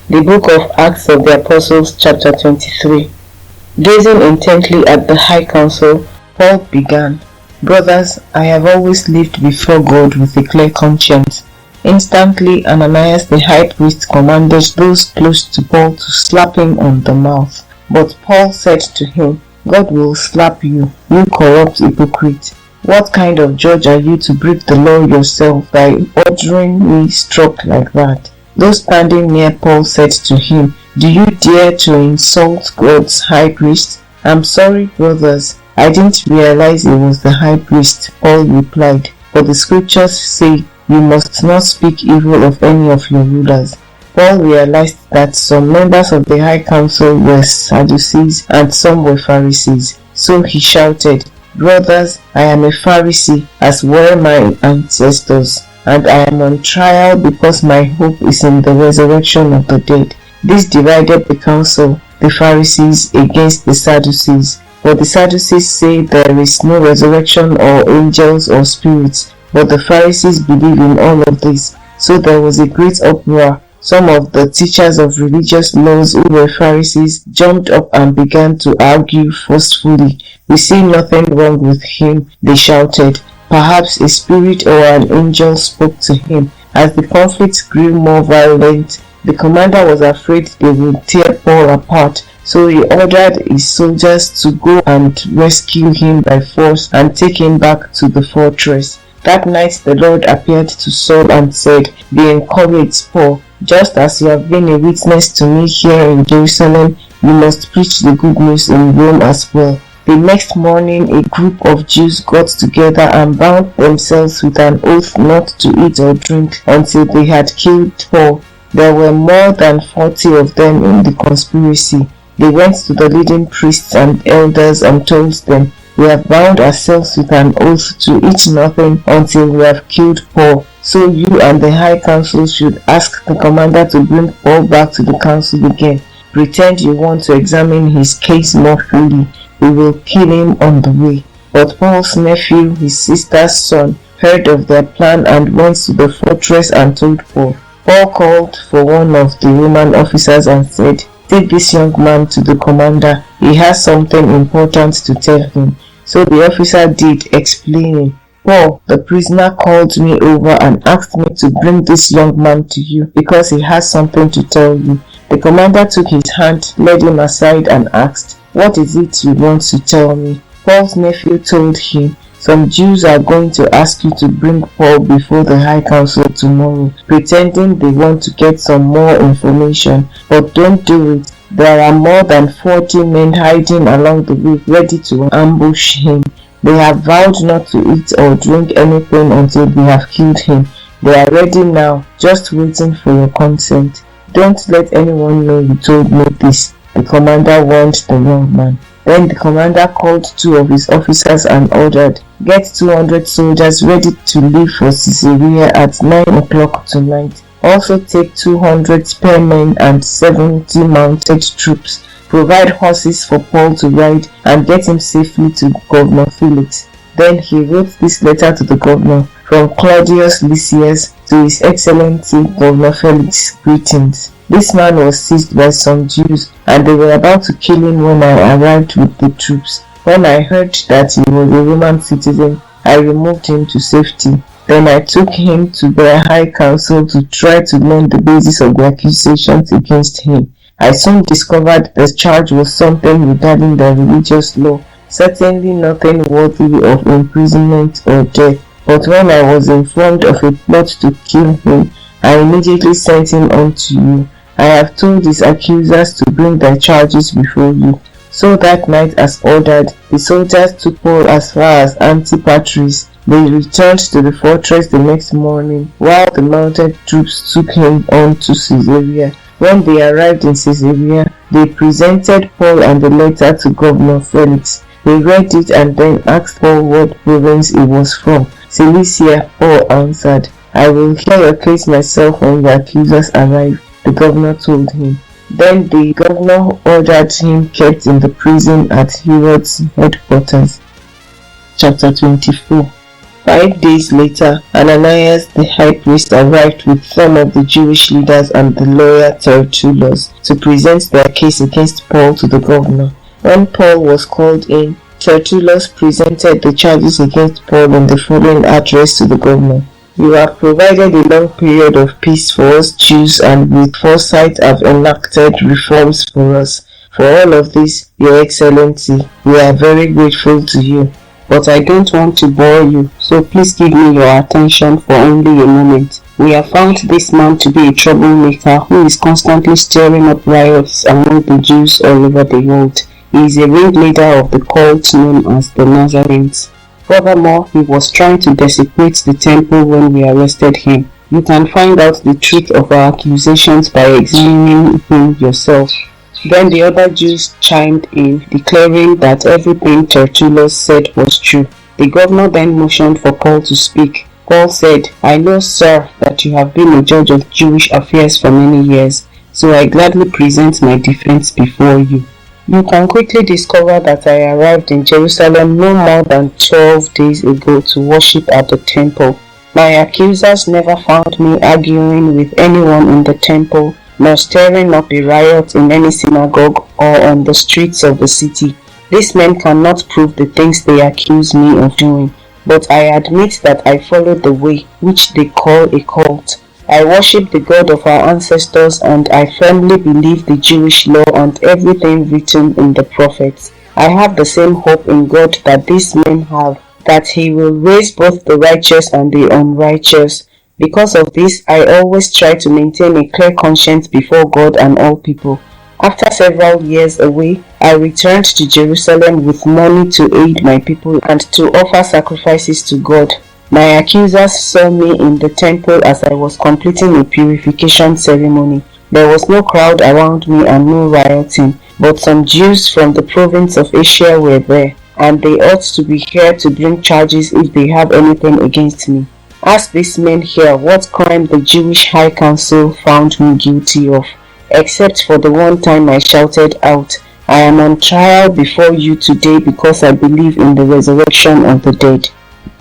The book of Acts of the Apostles, chapter 23. Gazing intently at the high council, Paul began, "Brothers, I have always lived before God with a clear conscience." Instantly, Ananias the high priest commanded those close to Paul to slap him on the mouth. But Paul said to him, "God will slap you, you corrupt hypocrite. What kind of judge are you to break the law yourself by ordering me struck like that?" Those standing near Paul said to him, "Do you dare to insult God's high priest?" "I'm sorry, brothers, I didn't realize it was the high priest," Paul replied. "But the scriptures say you must not speak evil of any of your rulers." Paul realized that some members of the high council were Sadducees and some were Pharisees. So he shouted, "Brothers, I am a Pharisee, as were my ancestors, and I am on trial because my hope is in the resurrection of the dead." This divided the council, the Pharisees against the Sadducees. For the Sadducees say there is no resurrection or angels or spirits, but the Pharisees believe in all of this. So there was a great uproar. Some of the teachers of religious laws who were Pharisees jumped up and began to argue forcefully. "We see nothing wrong with him," they shouted. "Perhaps a spirit or an angel spoke to him." As the conflict grew more violent, the commander was afraid they would tear Paul apart, so he ordered his soldiers to go and rescue him by force and take him back to the fortress. That night the Lord appeared to Saul and said, "Be encouraged, Paul. Just as you have been a witness to me here in Jerusalem, you must preach the good news in Rome as well." The next morning, a group of Jews got together and bound themselves with an oath not to eat or drink until they had killed Paul. There were more than 40 of them in the conspiracy. They went to the leading priests and elders and told them, "We have bound ourselves with an oath to eat nothing until we have killed Paul. So you and the high council should ask the commander to bring Paul back to the council again. Pretend you want to examine his case more fully. We will kill him on the way." But Paul's nephew, his sister's son, heard of their plan and went to the fortress and told Paul. Paul called for one of the Roman officers and said, "Take this young man to the commander. He has something important to tell him." So the officer did, explaining, "Paul, the prisoner, called me over and asked me to bring this young man to you because he has something to tell you." The commander took his hand, led him aside and asked, "What is it you want to tell me?" Paul's nephew told him, "Some Jews are going to ask you to bring Paul before the high council tomorrow, pretending they want to get some more information. But don't do it. There are more than 40 men hiding along the way, ready to ambush him. They have vowed not to eat or drink anything until we have killed him. They are ready now, just waiting for your consent. Don't let anyone know you told me this," the commander warned the young man. Then the commander called 2 of his officers and ordered, "Get 200 soldiers ready to leave for Caesarea at 9 o'clock tonight. Also take 200 spearmen and 70 mounted troops. Provide horses for Paul to ride and get him safely to Governor Felix." Then he wrote this letter to the governor: "From Claudius Lysias to His Excellency Governor Felix, greetings. This man was seized by some Jews, and they were about to kill him when I arrived with the troops. When I heard that he was a Roman citizen, I removed him to safety. Then I took him to the high council to try to learn the basis of the accusations against him. I soon discovered the charge was something regarding the religious law, certainly nothing worthy of imprisonment or death. But when I was informed of a plot to kill him, I immediately sent him on to you. I have told his accusers to bring their charges before you." So that night, as ordered, the soldiers took Paul as far as Antipatris. They returned to the fortress the next morning, while the mounted troops took him on to Caesarea. When they arrived in Caesarea, they presented Paul and the letter to Governor Felix. He read it and then asked Paul what province he was from. "Cilicia," Paul answered. "I will hear your case myself when the accusers arrive," the governor told him. Then the governor ordered him kept in the prison at Herod's headquarters. Chapter 24. 5 days later, Ananias the high priest arrived with some of the Jewish leaders and the lawyer Tertullus to present their case against Paul to the governor. When Paul was called in, Tertullus presented the charges against Paul in the following address to the governor. You have provided a long period of peace for us Jews and with foresight have enacted reforms for us. For all of this, Your Excellency, we are very grateful to you. But I don't want to bore you, so please give me your attention for only a moment. We have found this man to be a troublemaker who is constantly stirring up riots among the Jews all over the world. He is a ringleader of the cult known as the Nazarenes. Furthermore, he was trying to desecrate the temple when we arrested him. You can find out the truth of our accusations by examining him yourself. Then the other Jews chimed in, declaring that everything Tertullus said was true. The governor then motioned for Paul to speak. Paul said, I know, sir, that you have been a judge of Jewish affairs for many years, so I gladly present my defense before you. You can quickly discover that I arrived in Jerusalem no more than 12 days ago to worship at the temple. My accusers never found me arguing with anyone in the temple, nor stirring up a riot in any synagogue or on the streets of the city. These men cannot prove the things they accuse me of doing, but I admit that I follow the way which they call a cult. I worship the God of our ancestors and I firmly believe the Jewish law and everything written in the prophets. I have the same hope in God that these men have, that He will raise both the righteous and the unrighteous. Because of this, I always try to maintain a clear conscience before God and all people. After several years away, I returned to Jerusalem with money to aid my people and to offer sacrifices to God. My accusers saw me in the temple as I was completing a purification ceremony. There was no crowd around me and no rioting, but some Jews from the province of Asia were there, and they ought to be here to bring charges if they have anything against me. Ask these men here what crime the Jewish High Council found me guilty of, except for the one time I shouted out, I am on trial before you today because I believe in the resurrection of the dead.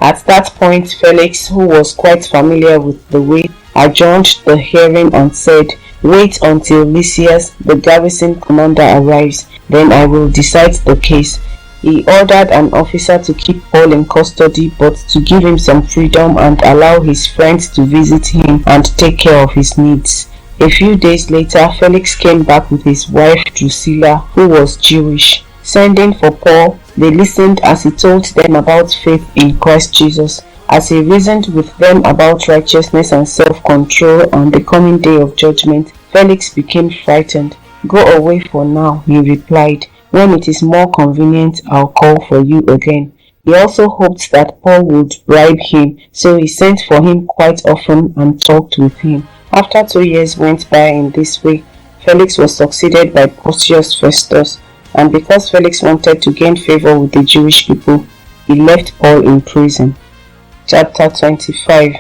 At that point, Felix, who was quite familiar with the way, adjourned the hearing and said, Wait until Lysias, the garrison commander, arrives, then I will decide the case. He ordered an officer to keep Paul in custody but to give him some freedom and allow his friends to visit him and take care of his needs. A few days later, Felix came back with his wife Drusilla, who was Jewish. Sending for Paul, they listened as he told them about faith in Christ Jesus. As he reasoned with them about righteousness and self-control and the coming day of judgment, Felix became frightened. Go away for now, he replied. When it is more convenient, I'll call for you again. He also hoped that Paul would bribe him, so he sent for him quite often and talked with him. After 2 years went by in this way, Felix was succeeded by Porcius Festus, and because Felix wanted to gain favor with the Jewish people, he left Paul in prison. Chapter 25.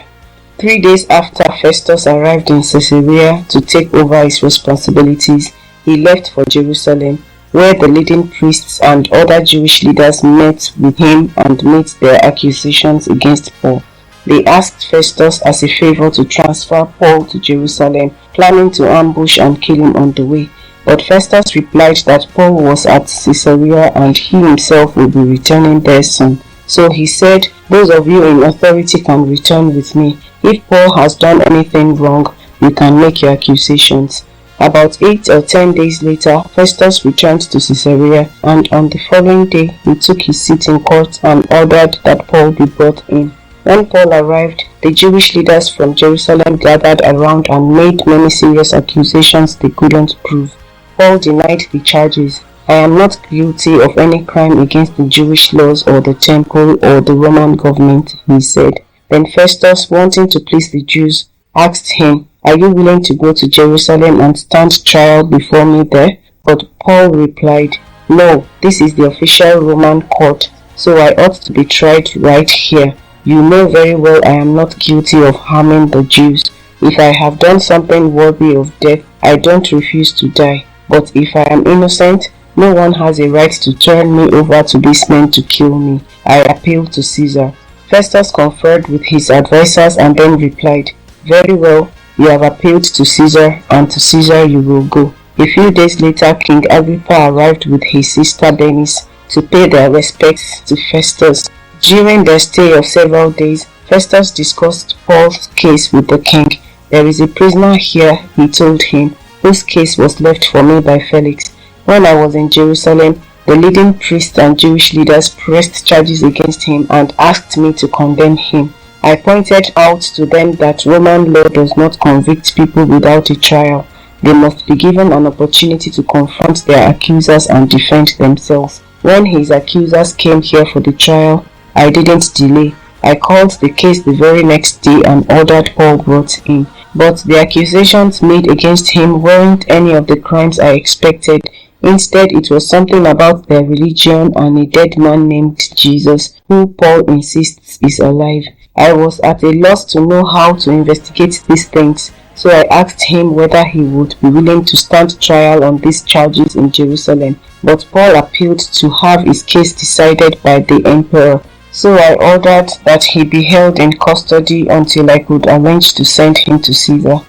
3 days after Festus arrived in Caesarea to take over his responsibilities, he left for Jerusalem, where the leading priests and other Jewish leaders met with him and made their accusations against Paul. They asked Festus as a favor to transfer Paul to Jerusalem, planning to ambush and kill him on the way. But Festus replied that Paul was at Caesarea and he himself would be returning there soon. So he said, Those of you in authority can return with me. If Paul has done anything wrong, you can make your accusations. About 8 or 10 days later, Festus returned to Caesarea, and on the following day he took his seat in court and ordered that Paul be brought in. When Paul arrived, the Jewish leaders from Jerusalem gathered around and made many serious accusations they couldn't prove. Paul denied the charges. I am not guilty of any crime against the Jewish laws or the temple or the Roman government, he said. Then Festus, wanting to please the Jews, asked him, Are you willing to go to Jerusalem and stand trial before me there? But Paul replied, No, this is the official Roman court, so I ought to be tried right here. You know very well I am not guilty of harming the Jews. If I have done something worthy of death, I don't refuse to die. But if I am innocent, no one has a right to turn me over to these men to kill me. I appeal to Caesar. Festus conferred with his advisers and then replied, "Very well, you have appealed to Caesar, and to Caesar you will go." A few days later, King Agrippa arrived with his sister Bernice to pay their respects to Festus. During their stay of several days, Festus discussed Paul's case with the king. "There is a prisoner here," he told him, "whose case was left for me by Felix. When I was in Jerusalem, the leading priests and Jewish leaders pressed charges against him and asked me to condemn him. I pointed out to them that Roman law does not convict people without a trial. They must be given an opportunity to confront their accusers and defend themselves. When his accusers came here for the trial, I didn't delay. I called the case the very next day and ordered Paul brought in. But the accusations made against him weren't any of the crimes I expected. Instead, it was something about their religion and a dead man named Jesus, who Paul insists is alive. I was at a loss to know how to investigate these things, so I asked him whether he would be willing to stand trial on these charges in Jerusalem. But Paul appealed to have his case decided by the emperor, so I ordered that he be held in custody until I could arrange to send him to Caesar.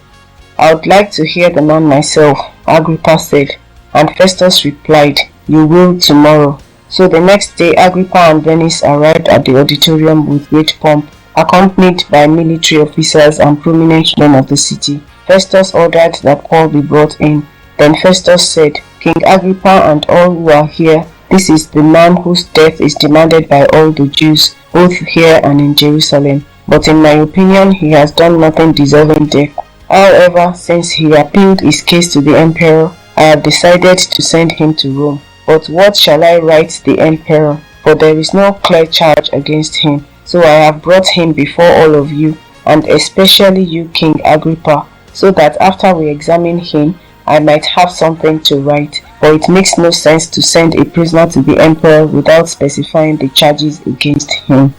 I would like to hear the man myself, Agrippa said, and Festus replied, "You will tomorrow." So the next day Agrippa and Bernice arrived at the auditorium with great pomp, accompanied by military officers and prominent men of the city. Festus ordered that Paul be brought in. Then Festus said, "King Agrippa and all who are here, this is the man whose death is demanded by all the Jews, both here and in Jerusalem. But in my opinion, he has done nothing deserving death. However, since he appealed his case to the emperor, I have decided to send him to Rome. But what shall I write the emperor? For there is no clear charge against him. So I have brought him before all of you, and especially you, King Agrippa, so that after we examine him, I might have something to write. For it makes no sense to send a prisoner to the emperor without specifying the charges against him."